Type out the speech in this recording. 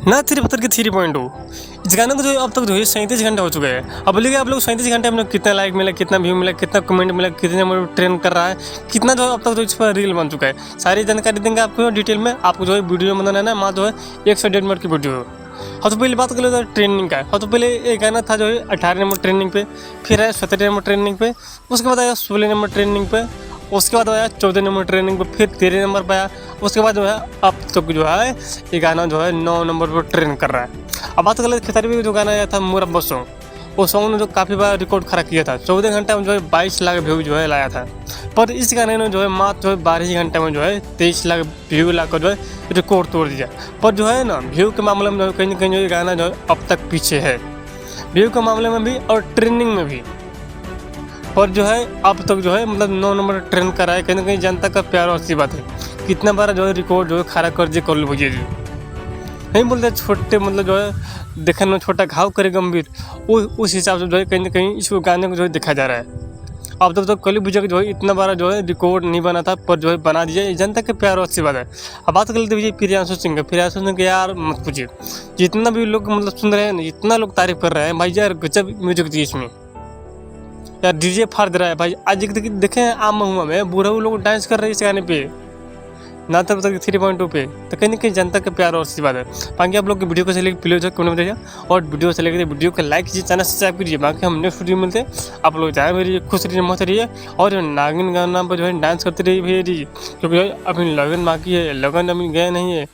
ना थ्री पत्थर के 3.2 इस गाने को जो है अब तक जो है 37 घंटे हो चुके हैं। अब बोलिए आप लोग 37 घंटे में कितना लाइक मिला, कितना व्यू मिला, कितना कमेंट मिला, कितने नंबर ट्रेंड कर रहा है, कितना जो है अब तक जो इस पर रील बन चुका है, सारी जानकारी देंगे आपको डिटेल में। आपको जो है वीडियो बनाना है ना, माँ जो है 1 से 1.5 मिनट की वीडियो है। हाँ तो पहले बात कर लेते हैं ट्रेंडिंग का। हाँ तो पहले एक गाना था जो है 18 नंबर ट्रेंडिंग पे, फिर है 17 नंबर ट्रेंडिंग पे, उसके बाद आया 16 नंबर ट्रेंडिंग पे, उसके बाद आया 14 नंबर ट्रेंडिंग पे, फिर 13 नंबर पे आया, उसके बाद जो है अब तक जो है ये गाना जो है 9 नंबर पर ट्रेंड कर रहा है। अब बात कर लेते खेसारी में जो गाना आया था मुरब्बा सॉन्ग, वो सॉन्ग ने जो काफ़ी बार रिकॉर्ड खड़ा किया था। 14 घंटे में जो है 22 लाख व्यू जो है लाया था। पर इस गाने ने जो है मात्र जो है 12 ही घंटे में जो है 23 लाख व्यू लाकर जो है रिकॉर्ड तोड़ दिया। पर जो है ना व्यू के मामले में जो है कहीं ना कहीं जो ये गाना जो है अब तक पीछे है, व्यू के मामले में भी और ट्रेंडिंग में भी। और जो है अब तक जो है मतलब 9 नंबर ट्रेंड कर रहा है। कहीं ना कहीं जनता का प्यार और सी बात है, कितना बार जो है रिकॉर्ड जो है खड़ा कर दिए कॉल भैया जी। नहीं बोलते छोटे मतलब जो है देखने में छोटा घाव करे गंभीर, उस हिसाब से जो है कहीं ना कहीं इस गाने को जो है देखा जा रहा है। अब तक तो कली भुजा जो है इतना बार जो है रिकॉर्ड नहीं बना था, पर जो है बना दिया। जनता के प्यार और अच्छी बात है। अब बात कर लेते भैया प्रियांशु सिंह का। प्रियांशु सिंह के यार मत पूछिए, जितना भी लोग मतलब सुन रहे हैं ना, इतना लोग तारीफ कर रहे हैं भाई यार, गजब म्यूजिक थी इसमें यार, डीजे फाड़ दे रहा है भाई। आज देखें आम महुआ में बूढ़ा लोग डांस कर रहे हैं इस गाने पे, ना तब तक 3.2 पे। तो कहीं ना कहीं जनता का प्यार और सी बात है। बाकी आप लोग की वीडियो को से लेकर प्लीज कमेंट बताइए, और वीडियो से लेकर वीडियो को लाइक कीजिए, चैनल सब्सक्राइब कीजिए। बाकी हम नेक्स्ट वीडियो मिलते हैं। आप लोग चाहे मेरी खुश रहिए, मत रहिए, और जो नागिन गाना पर जो है डांस करते रहिए, क्योंकि अभी लगन बाकी है, लगन अभी गए नहीं है।